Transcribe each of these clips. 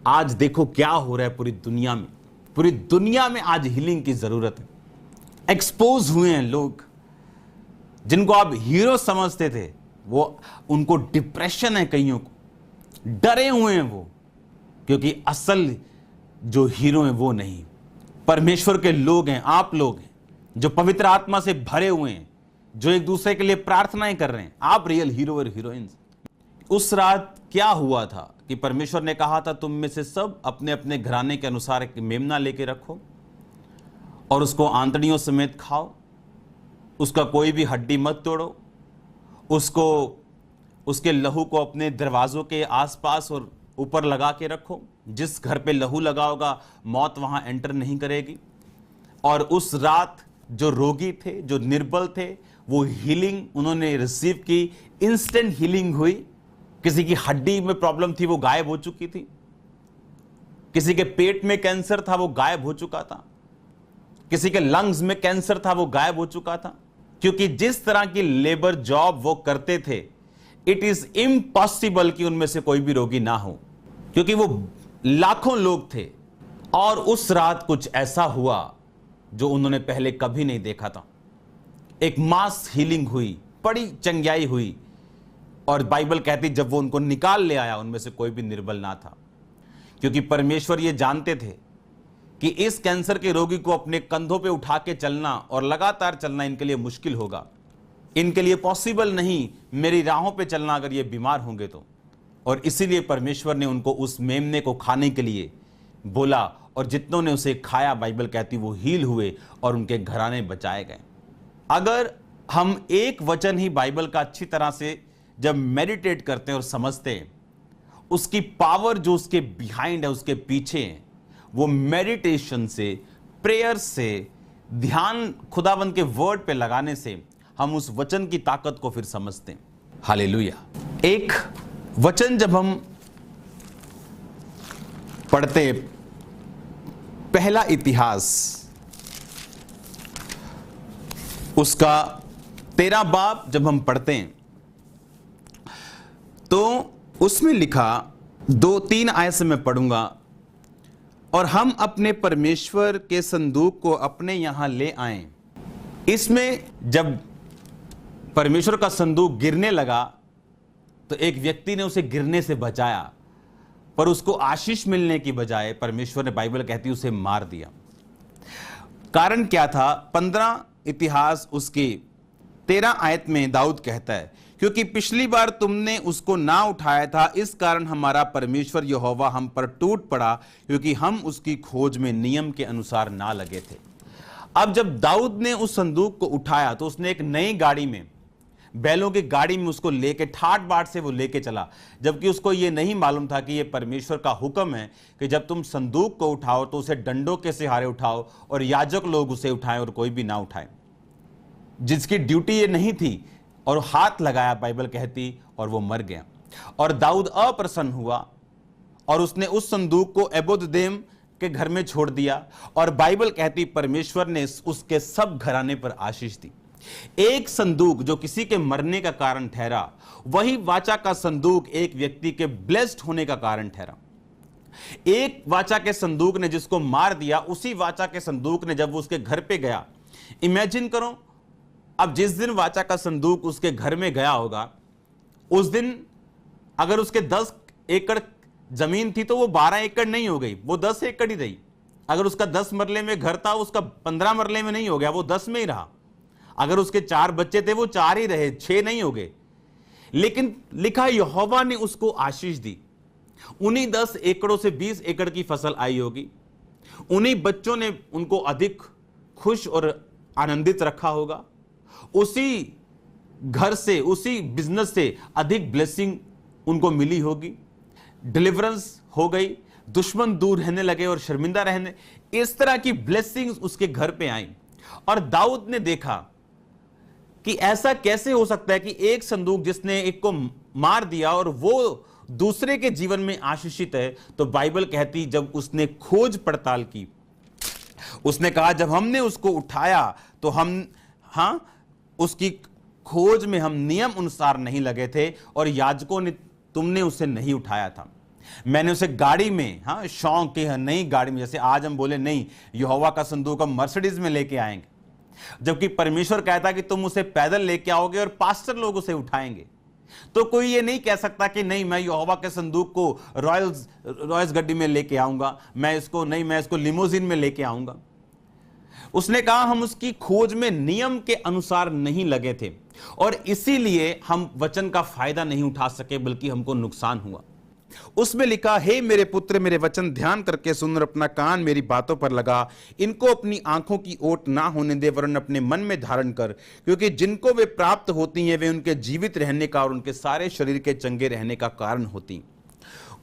आज देखो क्या हो रहा है पूरी दुनिया में। पूरी दुनिया में आज हीलिंग की जरूरत है। एक्सपोज हुए हैं लोग जिनको आप हीरो समझते थे, वो उनको डिप्रेशन है, कईयों को डरे हुए हैं वो, क्योंकि असल जो हीरो हैं वो नहीं, परमेश्वर के लोग हैं, आप लोग हैं जो पवित्र आत्मा से भरे हुए हैं, जो एक दूसरे के लिए प्रार्थनाएं कर रहे हैं। आप रियल हीरो और हीरोइंस। उस रात क्या हुआ था कि परमेश्वर ने कहा था तुम में से सब अपने अपने घराने के अनुसार एक मेमना लेके रखो और उसको आंतड़ियों समेत खाओ, उसका कोई भी हड्डी मत तोड़ो, उसको उसके लहू को अपने दरवाजों के आसपास और ऊपर लगा के रखो। जिस घर पे लहू लगा होगा मौत वहां एंटर नहीं करेगी। और उस रात जो रोगी थे, जो निर्बल थे, वो हीलिंग उन्होंने रिसीव की। इंस्टेंट हीलिंग हुई। किसी की हड्डी में प्रॉब्लम थी, वो गायब हो चुकी थी। किसी के पेट में कैंसर था, वो गायब हो चुका था। किसी के लंग्स में कैंसर था, वो गायब हो चुका था। क्योंकि जिस तरह की लेबर जॉब वो करते थे, इट इज इम्पॉसिबल कि उनमें से कोई भी रोगी ना हो, क्योंकि वो लाखों लोग थे। और उस रात कुछ ऐसा हुआ जो उन्होंने पहले कभी नहीं देखा था। एक मास हीलिंग हुई, बड़ी चंगाई हुई। और बाइबल कहती जब वो उनको निकाल ले आया, उनमें से कोई भी निर्बल ना था, क्योंकि परमेश्वर ये जानते थे कि इस कैंसर के रोगी को अपने कंधों पे उठा के चलना और लगातार चलना इनके लिए मुश्किल होगा, इनके लिए पॉसिबल नहीं मेरी राहों पे चलना अगर ये बीमार होंगे तो। और इसीलिए परमेश्वर ने उनको उस मेमने को खाने के लिए बोला, और जितनों ने उसे खाया बाइबल कहती वो हील हुए और उनके घराने बचाए गए। अगर हम एक वचन ही बाइबल का अच्छी तरह से जब मेडिटेट करते हैं और समझते हैं, उसकी पावर जो उसके बिहाइंड है, उसके पीछे है, वो मेडिटेशन से, प्रेयर से, ध्यान खुदावंद के वर्ड पे लगाने से हम उस वचन की ताकत को फिर समझते हैं। हालेलुया। एक वचन जब हम पढ़ते, पहला इतिहास उसका 13 बाब जब हम पढ़ते हैं तो उसमें लिखा, 2-3 आयत से मैं पढ़ूंगा। और हम अपने परमेश्वर के संदूक को अपने यहां ले आए। इसमें जब परमेश्वर का संदूक गिरने लगा तो एक व्यक्ति ने उसे गिरने से बचाया, पर उसको आशीष मिलने की बजाय परमेश्वर ने, बाइबल कहती, उसे मार दिया। कारण क्या था? 15 इतिहास उसकी 13 आयत में दाऊद कहता है, क्योंकि पिछली बार तुमने उसको ना उठाया था, इस कारण हमारा परमेश्वर यहोवा हम पर टूट पड़ा, क्योंकि हम उसकी खोज में नियम के अनुसार ना लगे थे। अब जब दाऊद ने उस संदूक को उठाया तो उसने एक नई गाड़ी में, बैलों की गाड़ी में उसको लेके ठाट बाट से वो लेके चला, जबकि उसको ये नहीं मालूम था कि ये परमेश्वर का हुक्म है कि जब तुम संदूक को उठाओ तो उसे डंडों के सहारे उठाओ और याजक लोग उसे उठाएं और कोई भी ना उठाए। जिसकी ड्यूटी ये नहीं थी, और हाथ लगाया बाइबल कहती, और वो मर गया। और दाऊद अप्रसन्न हुआ और उसने उस संदूक को एबोदेम के घर में छोड़ दिया। और बाइबल कहती परमेश्वर ने उसके सब घराने पर आशीष दी। एक संदूक जो किसी के मरने का कारण ठहरा, वही वाचा का संदूक एक व्यक्ति के ब्लेस्ड होने का कारण ठहरा। एक वाचा के संदूक ने जिसको मार दिया, उसी वाचा के संदूक ने जब वो उसके घर पे गया, इमेजिन करो, अब जिस दिन वाचा का संदूक उसके घर में गया होगा, उस दिन अगर उसके 10 एकड़ जमीन थी तो वो 12 एकड़ नहीं हो गई, वो 10 एकड़ ही रही। अगर उसका 10 मरले में घर था, उसका 15 मरले में नहीं हो गया, वो 10 में ही रहा। अगर उसके 4 बच्चे थे, वो 4 ही रहे, 6 नहीं हो गए। लेकिन लिखा यहोवा ने उसको आशीष दी। उन्हीं 10 एकड़ों से 20 एकड़ की फसल आई होगी। उन्हीं बच्चों ने उनको अधिक खुश और आनंदित रखा होगा। उसी घर से, उसी बिजनेस से अधिक ब्लेसिंग उनको मिली होगी। डिलीवरेंस हो गई, दुश्मन दूर रहने लगे और शर्मिंदा रहने, इस तरह की ब्लेसिंग्स उसके घर पे आई। और दाऊद ने देखा कि ऐसा कैसे हो सकता है कि एक संदूक जिसने एक को मार दिया और वो दूसरे के जीवन में आशीषित है। तो बाइबल कहती जब उसने खोज पड़ताल की, उसने कहा जब हमने उसको उठाया तो हम, उसकी खोज में हम नियम अनुसार नहीं लगे थे और याजकों ने, तुमने उसे नहीं उठाया था। मैंने उसे गाड़ी में, हाँ शौक की है नई गाड़ी में, जैसे आज हम बोले नहीं यहोवा का संदूक हम मर्सिडीज में लेके आएंगे, जबकि परमेश्वर कहता कि तुम उसे पैदल लेके आओगे और पास्टर लोग उसे उठाएंगे। तो कोई ये नहीं कह सकता कि नहीं मैं यहोवा के संदूक को रॉयल्स गड्डी में लेके आऊंगा, मैं इसको लिमोजिन में लेके आऊंगा। उसने कहा हम उसकी खोज में नियम के अनुसार नहीं लगे थे और इसीलिए हम वचन का फायदा नहीं उठा सके, बल्कि हमको नुकसान हुआ। उसमें लिखा, हे मेरे पुत्र मेरे वचन ध्यान करके सुन और अपना कान मेरी बातों पर लगा, इनको अपनी आंखों की ओट ना होने दे वरन अपने मन में धारण कर, क्योंकि जिनको वे प्राप्त होती हैं वे उनके जीवित रहने का और उनके सारे शरीर के चंगे रहने का कारण होती।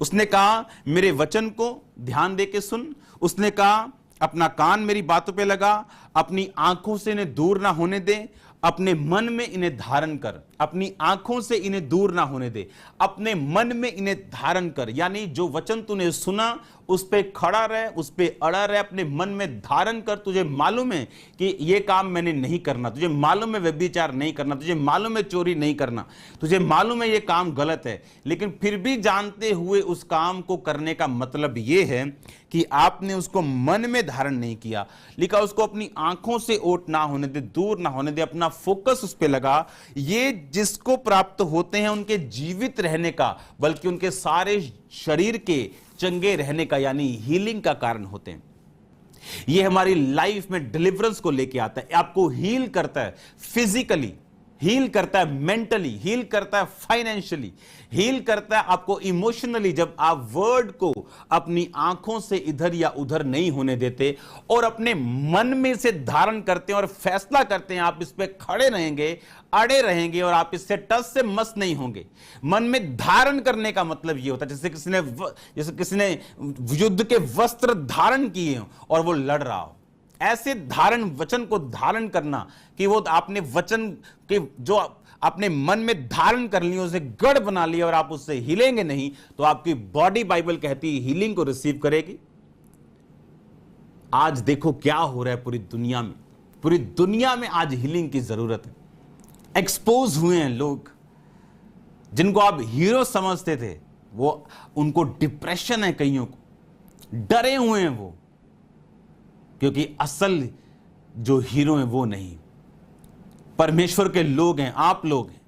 उसने कहा मेरे वचन को ध्यान दे के सुन। उसने कहा अपना कान मेरी बातों पे लगा, अपनी आंखों से इन्हें दूर ना होने दे, अपने मन में इन्हें धारण कर। अपनी आंखों से इन्हें दूर ना होने दे, अपने मन में इन्हें धारण कर। यानी जो वचन तूने सुना उस पे खड़ा रहे, उस पे अड़ा रहे, अपने मन में धारण कर। तुझे मालूम है कि ये काम मैंने नहीं करना, तुझे मालूम है व्यभिचार नहीं करना, तुझे मालूम है चोरी नहीं करना, तुझे मालूम है ये काम गलत है, लेकिन फिर भी जानते हुए उस काम को करने का मतलब ये है कि आपने उसको मन में धारण नहीं किया। लिखा उसको अपनी आंखों से ओट ना होने दे, दूर ना होने दे, अपना फोकस उस पे लगा। ये जिसको प्राप्त होते हैं उनके जीवित रहने का, बल्कि उनके सारे शरीर के चंगे रहने का, यानी हीलिंग का कारण होते हैं। ये हमारी लाइफ में डिलीवरेंस को लेके आता है, आपको हील करता है फिजिकली, हील करता है मेंटली, हील करता है फाइनेंशियली, हील करता है आपको इमोशनली। जब आप वर्ड को अपनी आंखों से इधर या उधर नहीं होने देते और अपने मन में से धारण करते हैं और फैसला करते हैं आप इस पे खड़े रहेंगे, अड़े रहेंगे और आप इससे टस से मस नहीं होंगे। मन में धारण करने का मतलब यह होता है जैसे किसी ने युद्ध के वस्त्र धारण किए हो और वो लड़ रहा हो, ऐसे धारण, वचन को धारण करना कि वो आपने वचन के जो आपने मन में धारण कर लिया उसे गढ़ बना लिया और आप उससे हिलेंगे नहीं, तो आपकी बॉडी, बाइबल कहती है, हीलिंग को रिसीव करेगी। आज देखो क्या हो रहा है पूरी दुनिया में, पूरी दुनिया में आज हीलिंग की जरूरत है। एक्सपोज हुए हैं लोग जिनको आप हीरो समझते थे, वो उनको डिप्रेशन है, कईयों को डरे हुए हैं वो, क्योंकि असल जो हीरो हैं वो नहीं, परमेश्वर के लोग हैं, आप लोग हैं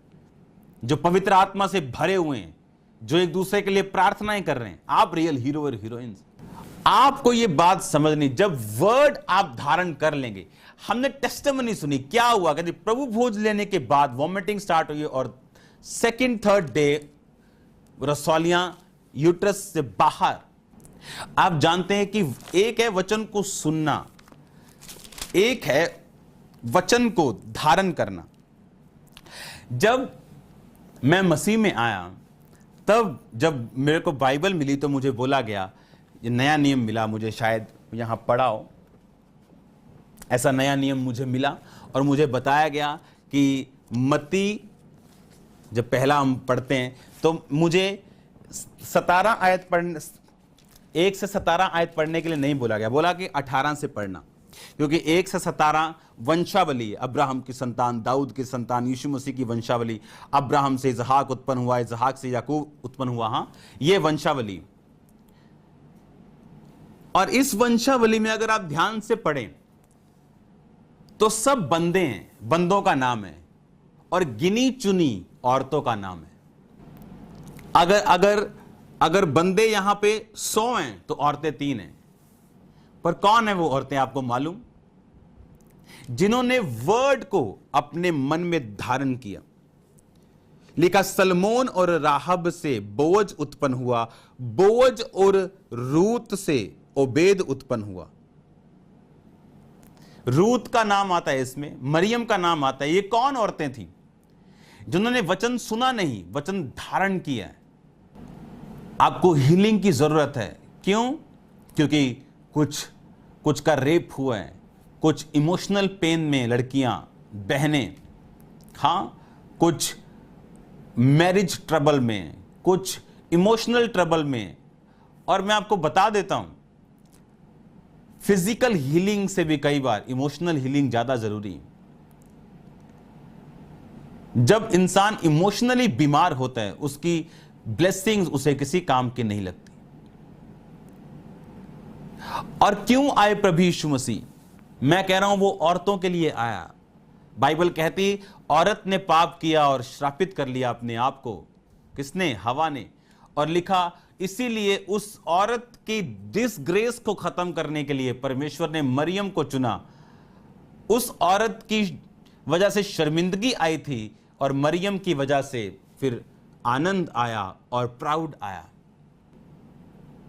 जो पवित्र आत्मा से भरे हुए हैं, जो एक दूसरे के लिए प्रार्थनाएं कर रहे हैं, आप रियल हीरो और हीरोइंस। आपको ये बात समझनी, जब वर्ड आप धारण कर लेंगे। हमने टेस्टिमनी सुनी, क्या हुआ, कहते प्रभु भोज लेने के बाद वॉमिटिंग स्टार्ट हुई और सेकंड थर्ड डे रसौलियां यूट्रस से बाहर। आप जानते हैं कि एक है वचन को सुनना, एक है वचन को धारण करना। जब मैं मसीह में आया, तब जब मेरे को बाइबल मिली तो मुझे बोला गया, ये नया नियम मिला मुझे, शायद यहां पढ़ा हो, ऐसा नया नियम मुझे मिला और मुझे बताया गया कि मत्ती जब पहला हम पढ़ते हैं तो मुझे 17 आयत पढ़ने, 1 से 17 आयत पढ़ने के लिए नहीं बोला गया, बोला कि 18 से पढ़ना, क्योंकि 1 से 17 वंशावली, अब्राहम की संतान, दाऊद की संतान, यीशु मसीह की वंशावली। अब्राहम से इसहाक उत्पन्न हुआ, इसहाक से याकूब उत्पन्न हुआ, हां ये वंशावली। और इस वंशावली में अगर आप ध्यान से पढ़ें तो सब बंदे हैं, बंदों का नाम है, और गिनी चुनी औरतों का नाम है। अगर बंदे यहां पे 100 हैं तो औरतें 3 हैं, पर कौन है वो औरतें आपको मालूम? जिन्होंने वर्ड को अपने मन में धारण किया। लिखा सलमोन और राहब से बोअज उत्पन्न हुआ, बोअज और रूत से ओबेद उत्पन्न हुआ। रूत का नाम आता है इसमें, मरियम का नाम आता है। ये कौन औरतें थी? जिन्होंने वचन सुना नहीं, वचन धारण किया है। आपको हीलिंग की जरूरत है। क्यों? क्योंकि कुछ का रेप हुआ है, कुछ इमोशनल पेन में लड़कियां, बहनें, हां कुछ मैरिज ट्रबल में, कुछ इमोशनल ट्रबल में। और मैं आपको बता देता हूं, फिजिकल हीलिंग से भी कई बार इमोशनल हीलिंग ज्यादा जरूरी है। जब इंसान इमोशनली बीमार होता है, उसकी ब्लेसिंग्स उसे किसी काम की नहीं लगती। और क्यों आए प्रभु यीशु मसीह? मैं कह रहा हूं वो औरतों के लिए आया। बाइबल कहती औरत ने पाप किया और श्रापित कर लिया अपने आप को। किसने? हवा ने। और लिखा इसीलिए उस औरत की डिसग्रेस को खत्म करने के लिए परमेश्वर ने मरियम को चुना। उस औरत की वजह से शर्मिंदगी आई थी और मरियम की वजह से फिर आनंद आया और प्राउड आया।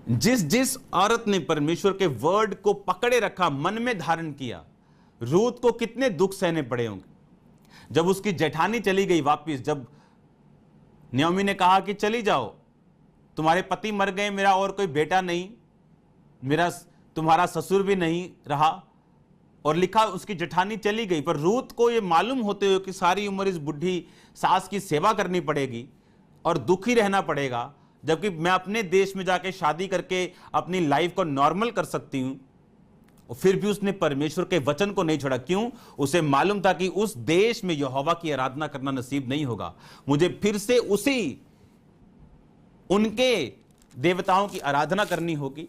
जिस जिस औरत ने परमेश्वर के वर्ड को पकड़े रखा, मन में धारण किया, रूत को कितने दुख सहने पड़े होंगे। जब उसकी जेठानी चली गई वापिस, जब न्योमी ने कहा कि चली जाओ, तुम्हारे पति मर गए, मेरा और कोई बेटा नहीं, मेरा तुम्हारा ससुर भी नहीं रहा, और लिखा उसकी जेठानी चली गई। पर रूत को यह मालूम होते हुए कि सारी उम्र इस बुढ़ी सास की सेवा करनी पड़ेगी और दुखी रहना पड़ेगा, जबकि मैं अपने देश में जाके शादी करके अपनी लाइफ को नॉर्मल कर सकती हूं, और फिर भी उसने परमेश्वर के वचन को नहीं छोड़ा। क्यों? उसे मालूम था कि उस देश में यहोवा की आराधना करना नसीब नहीं होगा, मुझे फिर से उसी उनके देवताओं की आराधना करनी होगी।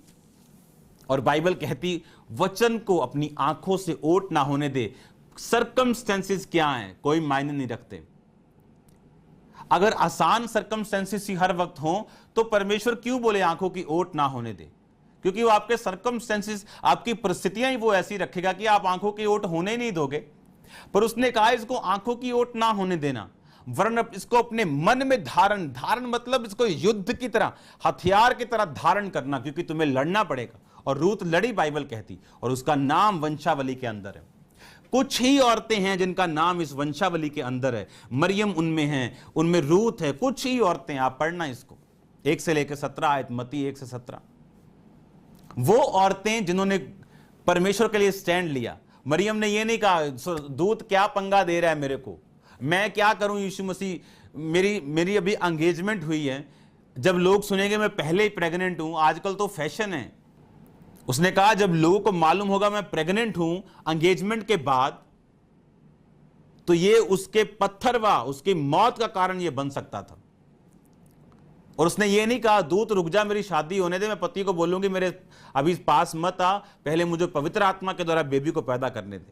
और बाइबल कहती वचन को अपनी आंखों से ओट ना होने दे। सर्कमस्टेंसेस क्या हैं कोई मायने नहीं रखते। अगर आसान सर्कमस्टेंसेस ही हर वक्त हो तो परमेश्वर क्यों बोले आंखों की ओट ना होने दे? क्योंकि वो आपके सर्कमस्टेंसेस, आपकी परिस्थितियां ही वो ऐसी रखेगा कि आप आंखों की ओट होने नहीं दोगे। पर उसने कहा इसको आंखों की ओट ना होने देना, वरन इसको अपने मन में धारण मतलब इसको युद्ध की तरह, हथियार की तरह धारण करना, क्योंकि तुम्हें लड़ना पड़ेगा। और रूत लड़ी, बाइबल कहती, और उसका नाम वंशावली के अंदर है। कुछ ही औरतें हैं जिनका नाम इस वंशावली के अंदर है। मरियम उनमें है, उनमें रूत है, कुछ ही औरतें। आप पढ़ना इसको, 1 से लेकर 17 आयत, मत्ती 1 से 17। वो औरतें जिन्होंने परमेश्वर के लिए स्टैंड लिया। मरियम ने ये नहीं कहा दूत क्या पंगा दे रहा है मेरे को, मैं क्या करूं यीशु मसीह, मेरी अभी एंगेजमेंट हुई है, जब लोग सुनेंगे मैं पहले ही प्रेग्नेंट हूं, आजकल तो फैशन है। उसने कहा जब लोगों को मालूम होगा मैं प्रेग्नेंट हूं एंगेजमेंट के बाद, तो ये उसके पत्थरवा, उसकी मौत का कारण ये बन सकता था। और उसने ये नहीं कहा दूत रुक जा, मेरी शादी होने दे, मैं पति को बोलूंगी मेरे अभी पास मत आ, पहले मुझे पवित्र आत्मा के द्वारा बेबी को पैदा करने दे।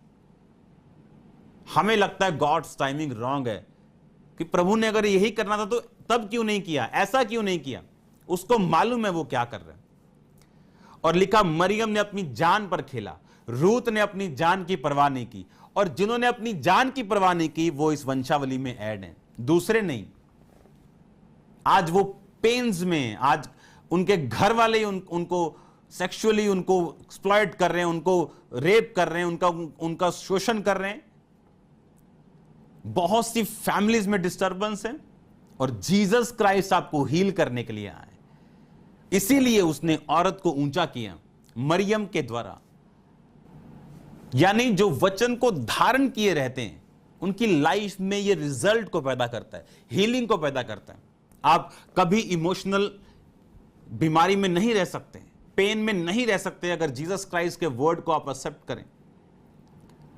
हमें लगता है गॉड्स टाइमिंग रॉन्ग है, कि प्रभु ने अगर यही करना था तो तब क्यों नहीं किया, ऐसा क्यों नहीं किया। उसको मालूम है वो क्या कर रहे हैं। और लिखा मरियम ने अपनी जान पर खेला, रूत ने अपनी जान की परवाह नहीं की। और जिन्होंने अपनी जान की परवाह नहीं की वो इस वंशावली में ऐड हैं, दूसरे नहीं। आज वो पेन्स में, आज उनके घर वाले उनको सेक्सुअली उनको एक्सप्लॉइट कर रहे हैं, उनको रेप कर रहे हैं, उनका शोषण कर रहे हैं। बहुत सी फैमिलीज में डिस्टर्बेंस है, और जीसस क्राइस्ट आपको हील करने के लिए आए। इसीलिए उसने औरत को ऊंचा किया मरियम के द्वारा। यानी जो वचन को धारण किए रहते हैं उनकी लाइफ में ये रिजल्ट को पैदा करता है, हीलिंग को पैदा करता है। आप कभी इमोशनल बीमारी में नहीं रह सकते, पेन में नहीं रह सकते अगर जीसस क्राइस्ट के वर्ड को आप एक्सेप्ट करें।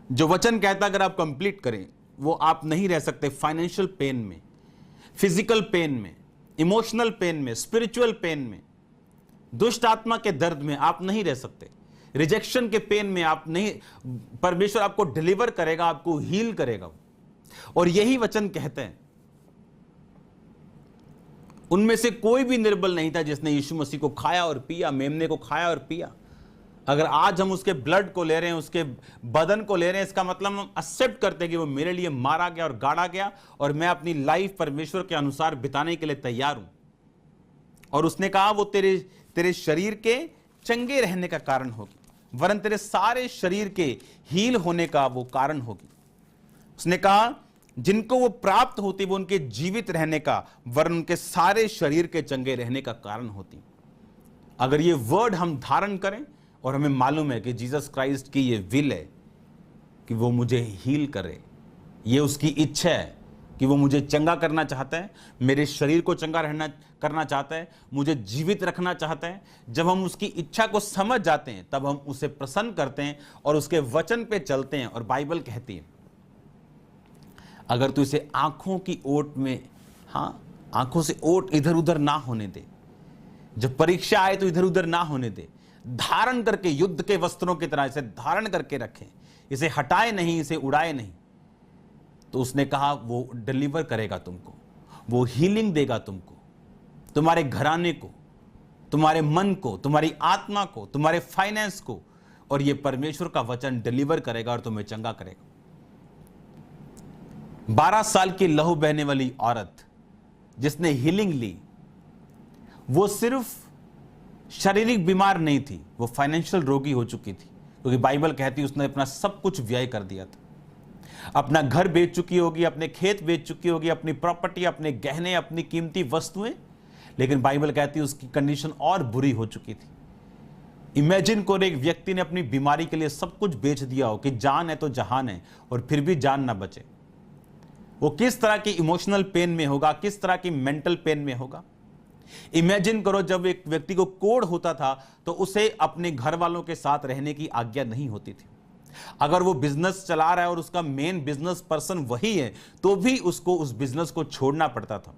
जो वचन कहता है अगर आप कंप्लीट करें, वो आप नहीं रह सकते फाइनेंशियल पेन में, फिजिकल पेन में, इमोशनल पेन में, स्पिरिचुअल पेन में, दुष्ट आत्मा के दर्द में आप नहीं रह सकते, रिजेक्शन के पेन में आप नहीं। परमेश्वर आपको डिलीवर करेगा, आपको हील करेगा। और यही वचन कहते हैं उनमें से कोई भी निर्बल नहीं था जिसने यीशु मसीह को खाया और पिया, मेमने को खाया और पिया। अगर आज हम उसके ब्लड को ले रहे हैं, उसके बदन को ले रहे हैं, इसका मतलब हम एक्सेप्ट करते हैं कि वो मेरे लिए मारा गया और गाड़ा गया, और मैं अपनी लाइफ परमेश्वर के अनुसार बिताने के लिए तैयार हूं। और उसने कहा वो तेरे शरीर के चंगे रहने का कारण होगी, वरन तेरे सारे शरीर के हील होने का वो कारण होगी। उसने कहा जिनको वो प्राप्त होती वो उनके जीवित रहने का, वरन उनके सारे शरीर के चंगे रहने का कारण होती। अगर ये वर्ड हम धारण करें और हमें मालूम है कि जीसस क्राइस्ट की ये विल है कि वो मुझे हील करे, ये उसकी इच्छा है कि वो मुझे चंगा करना चाहता है, मेरे शरीर को चंगा करना चाहता है, मुझे जीवित रखना चाहता है। जब हम उसकी इच्छा को समझ जाते हैं तब हम उसे प्रसन्न करते हैं और उसके वचन पे चलते हैं। और बाइबल कहती है अगर तू इसे आंखों की ओट में, हाँ, आंखों से ओट इधर उधर ना होने दे, जब परीक्षा आए तो इधर उधर ना होने दे, धारण करके युद्ध के वस्त्रों की तरह इसे धारण करके रखें, इसे हटाए नहीं, इसे उड़ाए नहीं। तो उसने कहा वो डिलीवर करेगा तुमको, वो हीलिंग देगा तुमको, तुम्हारे घराने को, तुम्हारे मन को, तुम्हारी आत्मा को, तुम्हारे फाइनेंस को, और ये परमेश्वर का वचन डिलीवर करेगा और तुम्हें चंगा करेगा। 12 साल की लहू बहने वाली औरत जिसने हीलिंग ली, वो सिर्फ शारीरिक बीमार नहीं थी, वो फाइनेंशियल रोगी हो चुकी थी, क्योंकि बाइबल कहती है उसने अपना सब कुछ व्यय कर दिया था। अपना घर बेच चुकी होगी, अपने खेत बेच चुकी होगी, अपनी प्रॉपर्टी, अपने गहने, अपनी कीमती वस्तुएं, लेकिन बाइबल कहती है उसकी कंडीशन और बुरी हो चुकी थी। इमेजिन करो एक व्यक्ति ने अपनी बीमारी के लिए सब कुछ बेच दिया हो कि जान है तो जहान है, और फिर भी जान ना बचे। वो किस तरह की इमोशनल पेन में होगा, किस तरह की मेंटल पेन में होगा। इमेजिन करो जब एक व्यक्ति को कोढ़ होता था तो उसे अपने घर वालों के साथ रहने की आज्ञा नहीं होती थी। अगर वो बिजनेस चला रहा है और उसका मेन बिजनेस पर्सन वही है, तो भी उसको उस बिजनेस को छोड़ना पड़ता था।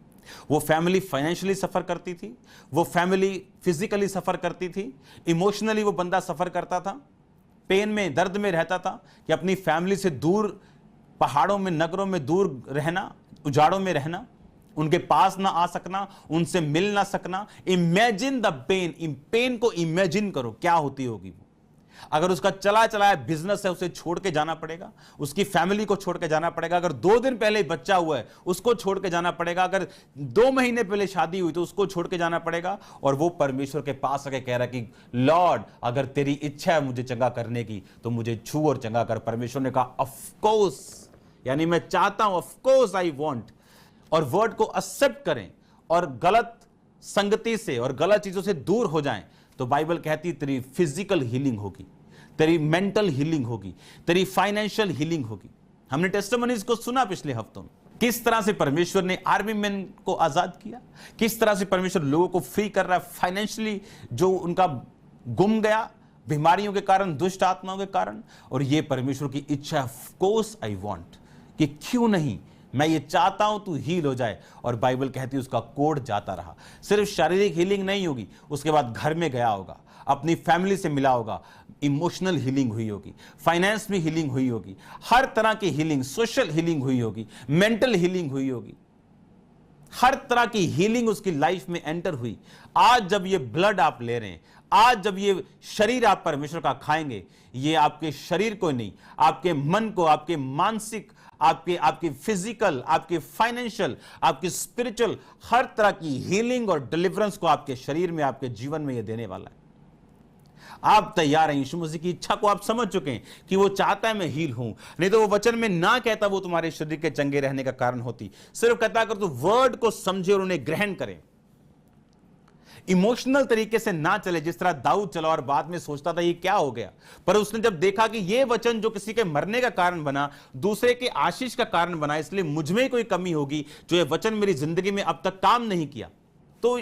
वो फैमिली फाइनेंशियली सफर करती थी, वो फैमिली फिजिकली सफर करती थी, इमोशनली वो बंदा सफर करता था, पेन में, दर्द में रहता था कि अपनी फैमिली से दूर, पहाड़ों में, नगरों में दूर रहना, उजाड़ों में रहना, उनके पास ना आ सकना, उनसे मिल ना सकना। इमेजिन द पेन, पेन को इमेजिन करो क्या होती होगी वो। अगर उसका चला चलाया बिजनेस है, उसे छोड़ के जाना पड़ेगा, उसकी फैमिली को छोड़ के जाना पड़ेगा। अगर 2 दिन पहले बच्चा हुआ है उसको छोड़ के जाना पड़ेगा, अगर 2 महीने पहले शादी हुई तो उसको छोड़ के जाना पड़ेगा। और वो परमेश्वर के पास आके कह रहा है कि लॉर्ड, अगर तेरी इच्छा है मुझे चंगा करने की तो मुझे छू और चंगा कर। परमेश्वर ने कहा ऑफ कोर्स, यानी मैं चाहता हूं, ऑफ कोर्स आई वांट। और वर्ड को एक्सेप्ट करें और गलत संगति से और गलत चीजों से दूर हो जाएं, तो बाइबल कहती तेरी फिजिकल हीलिंग होगी, तेरी मेंटल हीलिंग होगी, तेरी फाइनेंशियल हीलिंग होगी। हमने टेस्टिमनीज को सुना पिछले हफ्तों में, किस तरह से परमेश्वर ने आर्मी मैन को आजाद किया, किस तरह से परमेश्वर लोगों को फ्री कर रहा है फाइनेंशियली, जो उनका गुम गया बीमारियों के कारण, दुष्ट आत्माओं के कारण। और ये परमेश्वर की इच्छा, ऑफ कोर्स आई वांट, कि क्यों नहीं, मैं ये चाहता हूं तू हील हो जाए। और बाइबल कहती है उसका कोढ़ जाता रहा। सिर्फ शारीरिक हीलिंग नहीं होगी, उसके बाद घर में गया होगा, अपनी फैमिली से मिला होगा, इमोशनल हीलिंग हुई होगी, फाइनेंस में हीलिंग हुई होगी, हर तरह की हीलिंग, सोशल हीलिंग हुई होगी, मेंटल हीलिंग हुई होगी, हर तरह की हीलिंग उसकी लाइफ में एंटर हुई। आज जब ये ब्लड आप ले रहे हैं, आज जब ये शरीर आप परमेश्वर का खाएंगे, ये आपके शरीर को नहीं, आपके मन को, आपके मानसिक, आपके फिजिकल, आपके फाइनेंशियल, आपके स्पिरिचुअल, हर तरह की हीलिंग और डिलीवरेंस को आपके शरीर में, आपके जीवन में ये देने वाला है। आप तैयार हैं? यीशु मसीह की इच्छा को आप समझ चुके हैं कि वो चाहता है मैं हील हूं, नहीं तो वो वचन में ना कहता वो तुम्हारे शरीर के चंगे रहने का कारण होती। सिर्फ कहता अगर तू वर्ड को समझे और उन्हें ग्रहण करे, इमोशनल तरीके से ना चले, जिस तरह दाऊद चला और बाद में सोचता था ये क्या हो गया। पर उसने जब देखा कि ये वचन जो किसी के मरने का कारण बना, दूसरे के आशीष का कारण बना, इसलिए मुझ में कोई कमी होगी, जो ये वचन मेरी जिंदगी में अब तक काम नहीं किया, तो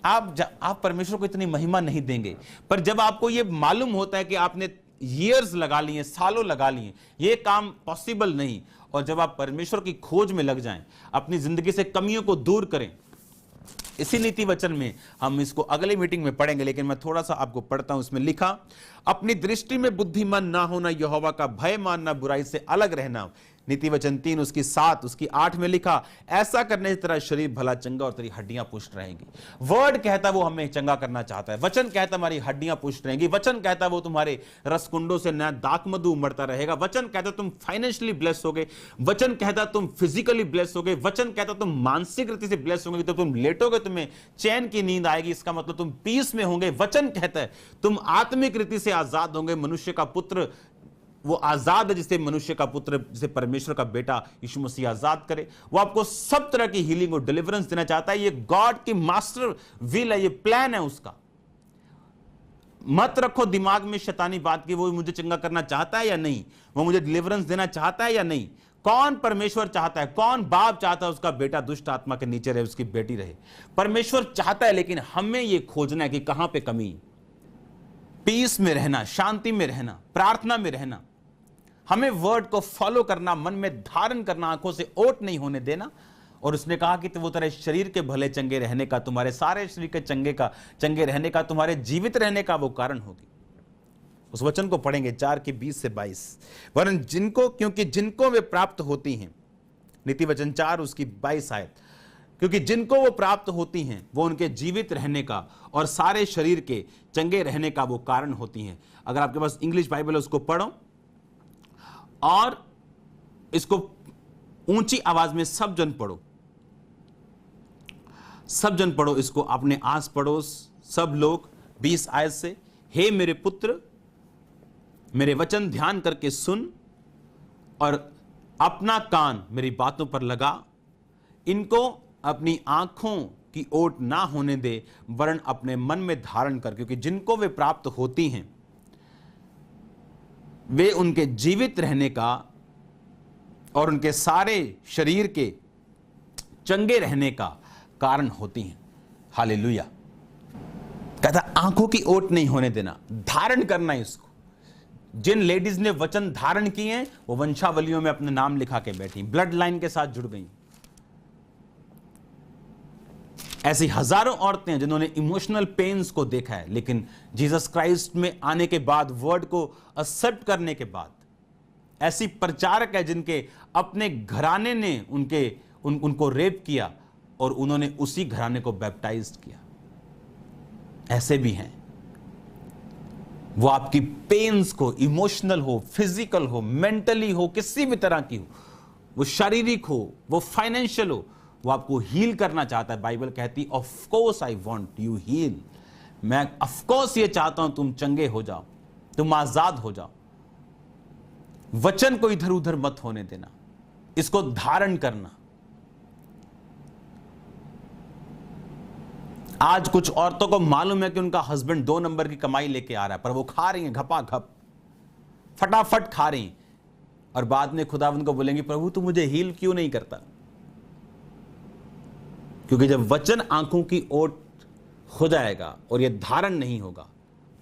आप परमेश्वर को इतनी महिमा नहीं देंगे। पर जब आपको ये मालूम होता है कि आपने ईयर्स लगा लिए, सालों लगा लिए, ये काम पॉसिबल नहीं, और जब आप परमेश्वर की खोज में लग जाएं, अपनी जिंदगी से कमियों को दूर करें। इसी नीति वचन में हम इसको अगली मीटिंग में पढ़ेंगे, लेकिन मैं थोड़ा सा आपको पढ़ता हूं। इसमें लिखा, अपनी दृष्टि में बुद्धिमान ना होना, यहोवा का भय मानना, बुराई से अलग रहना। नीति वचन 3 उसकी 7 उसकी 8 में लिखा, ऐसा करने से तेरा शरीर भला चंगा और तेरी हड्डियां पुष्ट रहेंगी। वर्ड कहता वो हमें चंगा करना चाहता है, वचन कहता हमारी हड्डियां पुष्ट रहेंगी, वचन कहता वो तुम्हारे रसकुंडों से नया दाक मधु उमड़ता रहेगा, वचन कहता तुम फाइनेंशियली ब्लेस होगे, वचन कहता तुम फिजिकली ब्लेस होगे, वचन कहता तुम मानसिक रीति से ब्लेस होंगे, तो तुम लेटोगे तुम्हें चैन की नींद आएगी, इसका मतलब तुम पीस में होंगे। वचन कहता है तुम आत्मिक रीति से आजाद होंगे। मनुष्य का पुत्र वो आजाद है जिसे मनुष्य का पुत्र, जिसे परमेश्वर का बेटा यीशु मसीह आजाद करे। वो आपको सब तरह की हीलिंग और डिलीवरेंस देना चाहता है। ये गॉड की मास्टर विल है, ये प्लान है उसका। मत रखो दिमाग में शैतानी बात की वो मुझे चंगा करना चाहता है या नहीं, वो मुझे डिलीवरेंस देना चाहता है या नहीं। कौन परमेश्वर चाहता है, कौन बाप चाहता है उसका बेटा दुष्ट आत्मा के नीचे रहे, उसकी बेटी रहे। परमेश्वर चाहता है, लेकिन हमें यह खोजना है कि कहां पे कमी। पीस में रहना, शांति में रहना, प्रार्थना में रहना, हमें वर्ड को फॉलो करना, मन में धारण करना, आंखों से ओट नहीं होने देना, और उसने कहा कि वो तेरे शरीर के भले चंगे रहने का, तुम्हारे सारे शरीर के चंगे रहने का, तुम्हारे जीवित रहने का वो कारण होगी। उस वचन को पढ़ेंगे 4 के 20 से 22। वरन जिनको, क्योंकि जिनको वे प्राप्त होती हैं, नीति वचन 4 उसकी 22 आयत, क्योंकि जिनको वो प्राप्त होती हैं वो उनके जीवित रहने का और सारे शरीर के चंगे रहने का वो कारण होती हैं। अगर आपके पास इंग्लिश बाइबल है उसको पढ़ो और इसको ऊंची आवाज में सब जन पढ़ो, सब जन पढ़ो इसको, अपने आस पड़ोस सब लोग। 20 आयत से, हे मेरे पुत्र, मेरे वचन ध्यान करके सुन और अपना कान मेरी बातों पर लगा, इनको अपनी आंखों की ओट ना होने दे, वरन अपने मन में धारण कर, क्योंकि जिनको वे प्राप्त होती हैं वे उनके जीवित रहने का और उनके सारे शरीर के चंगे रहने का कारण होती हैं। हालेलुया। कहता आंखों की ओट नहीं होने देना, धारण करना इसको। जिन लेडीज ने वचन धारण किए हैं वो वंशावलियों में अपने नाम लिखा के बैठी, ब्लड लाइन के साथ जुड़ गई। ऐसी हजारों औरतें जिन्होंने इमोशनल पेन्स को देखा है, लेकिन जीसस क्राइस्ट में आने के बाद, वर्ड को एक्सेप्ट करने के बाद, ऐसी प्रचारक है जिनके अपने घराने ने उनको रेप किया और उन्होंने उसी घराने को बैप्टाइज्ड किया। ऐसे भी हैं। वो आपकी पेन्स को, इमोशनल हो, फिजिकल हो, मेंटली हो, किसी भी तरह की हो, वो शारीरिक हो, वो फाइनेंशियल हो, वो आपको हील करना चाहता है। बाइबल कहती of course I want you heal, मैं ऑफ कोर्स ये चाहता हूं तुम चंगे हो जाओ, तुम आजाद हो जाओ। वचन को इधर उधर मत होने देना, इसको धारण करना। आज कुछ औरतों को मालूम है कि उनका हस्बैंड 2 नंबर की कमाई लेके आ रहा है, पर वो खा रही हैं घपाघप, फटाफट खा रही हैं, और बाद में खुदावंद को बोलेंगी प्रभु तू मुझे हील क्यों नहीं करता। क्योंकि जब वचन आंखों की ओट हो जाएगा और यह धारण नहीं होगा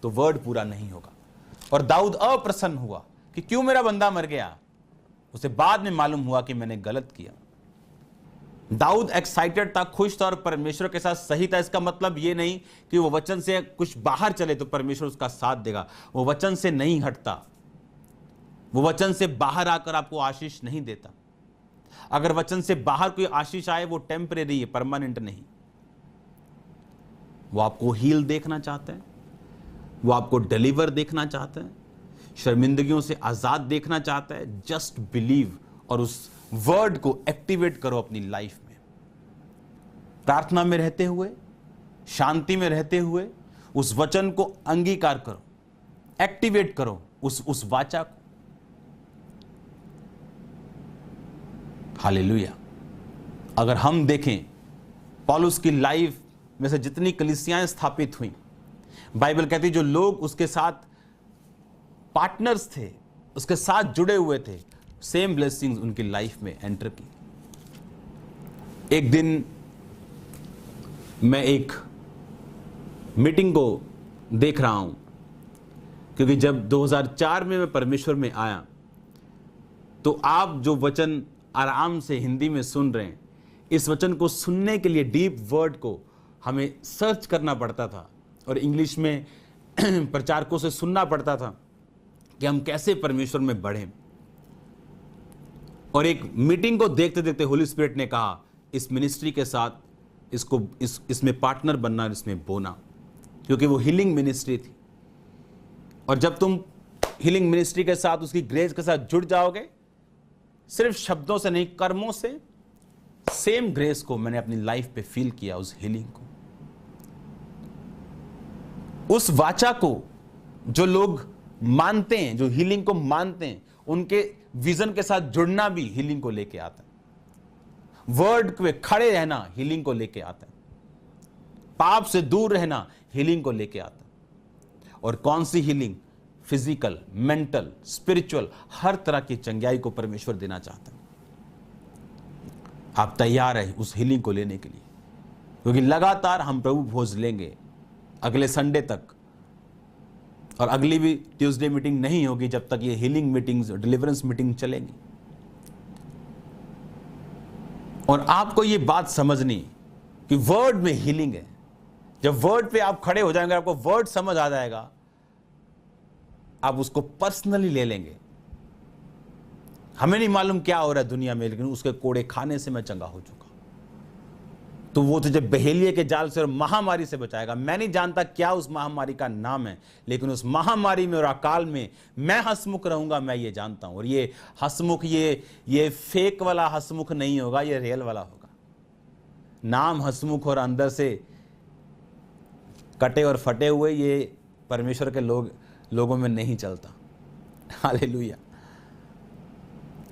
तो वर्ड पूरा नहीं होगा। और दाऊद अप्रसन्न हुआ कि क्यों मेरा बंदा मर गया। उसे बाद में मालूम हुआ कि मैंने गलत किया। दाऊद एक्साइटेड था, खुश था और परमेश्वर के साथ सही था। इसका मतलब यह नहीं कि वो वचन से कुछ बाहर चले तो परमेश्वर उसका साथ देगा। वो वचन से नहीं हटता, वो वचन से बाहर आकर आपको आशीष नहीं देता। अगर वचन से बाहर कोई आशीष आए वो टेम्परेरी है, परमानेंट नहीं। वो आपको हील देखना चाहते हैं, वो आपको डिलीवर देखना चाहते हैं, शर्मिंदगियों से आजाद देखना चाहता है। जस्ट बिलीव और उस वर्ड को एक्टिवेट करो अपनी लाइफ में। प्रार्थना में रहते हुए, शांति में रहते हुए उस वचन को अंगीकार करो, एक्टिवेट करो उस वाचा को। हालेलुया। अगर हम देखें पौलुस की लाइफ में से जितनी कलीसियाएं स्थापित हुई, बाइबल कहती जो लोग उसके साथ पार्टनर्स थे, उसके साथ जुड़े हुए थे, सेम ब्लेसिंग्स उनकी लाइफ में एंटर की। एक दिन मैं एक मीटिंग को देख रहा हूं, क्योंकि जब 2004 में मैं परमेश्वर में आया तो आप जो वचन आराम से हिंदी में सुन रहे हैं, इस वचन को सुनने के लिए डीप वर्ड को हमें सर्च करना पड़ता था और इंग्लिश में प्रचारकों से सुनना पड़ता था कि हम कैसे परमेश्वर में बढ़ें। और एक मीटिंग को देखते देखते होली स्पिरिट ने कहा इस मिनिस्ट्री के साथ इसमें पार्टनर बनना, इसमें बोना, क्योंकि वो हीलिंग मिनिस्ट्री थी। और जब तुम हीलिंग मिनिस्ट्री के साथ, उसकी ग्रेस के साथ जुड़ जाओगे, सिर्फ शब्दों से नहीं कर्मों से, सेम ग्रेस को मैंने अपनी लाइफ पे फील किया, उस हीलिंग को, उस वाचा को। जो लोग मानते हैं, जो हीलिंग को मानते हैं, उनके विजन के साथ जुड़ना भी हीलिंग को लेके आता है। वर्ड पे खड़े रहना हीलिंग को लेके आता है। पाप से दूर रहना हीलिंग को लेके आता है। और कौन सी हीलिंग? फिजिकल, मेंटल, स्पिरिचुअल, हर तरह की चंगाई को परमेश्वर देना चाहता है। आप तैयार हैं उस हीलिंग को लेने के लिए? क्योंकि लगातार हम प्रभु भोज लेंगे अगले संडे तक, और अगली भी ट्यूसडे मीटिंग नहीं होगी जब तक ये हीलिंग मीटिंग्स, डिलीवरेंस मीटिंग चलेंगी। और आपको ये बात समझनी कि वर्ड में हीलिंग है। जब वर्ड पे आप खड़े हो जाएंगे, आपको वर्ड समझ आ जाएगा, आप उसको पर्सनली ले लेंगे। हमें नहीं मालूम क्या हो रहा है दुनिया में, लेकिन उसके कोड़े खाने से मैं चंगा हो चुका। तो वो तुझे बहेलिये के जाल से और महामारी से बचाएगा। मैं नहीं जानता क्या उस महामारी का नाम है, लेकिन उस महामारी में और अकाल में मैं हंसमुख रहूंगा, मैं ये जानता हूं। और ये हंसमुख, ये फेक वाला हंसमुख नहीं होगा, ये रियल वाला होगा। नाम हंसमुख और अंदर से कटे और फटे हुए, ये परमेश्वर के लोगों में नहीं चलता। हालेलुया।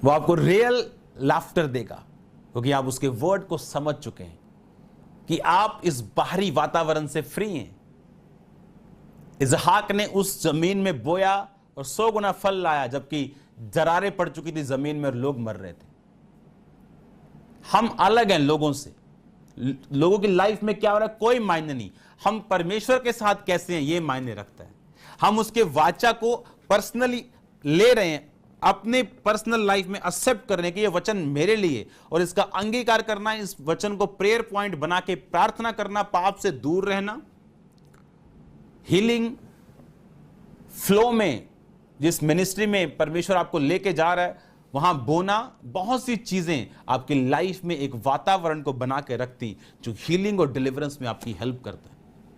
वो आपको रियल लाफ्टर देगा, क्योंकि आप उसके वर्ड को समझ चुके हैं कि आप इस बाहरी वातावरण से फ्री हैं। इसहाक ने उस जमीन में बोया और 100 गुना फल लाया, जबकि दरारें पड़ चुकी थी जमीन में और लोग मर रहे थे। हम अलग हैं लोगों से। लोगों की लाइफ में क्या हो रहा है कोई मायने नहीं, हम परमेश्वर के साथ कैसे हैं ये मायने रखता है। हम उसके वाचा को पर्सनली ले रहे हैं, अपने पर्सनल लाइफ में एक्सेप्ट करने के ये वचन मेरे लिए, और इसका अंगीकार करना, इस वचन को प्रेयर पॉइंट बना के प्रार्थना करना, पाप से दूर रहना, हीलिंग फ्लो में, जिस मिनिस्ट्री में परमेश्वर आपको लेके जा रहा है वहां बोना, बहुत सी चीजें आपकी लाइफ में एक वातावरण को बना के रखती जो हीलिंग और डिलीवरेंस में आपकी हेल्प करता है।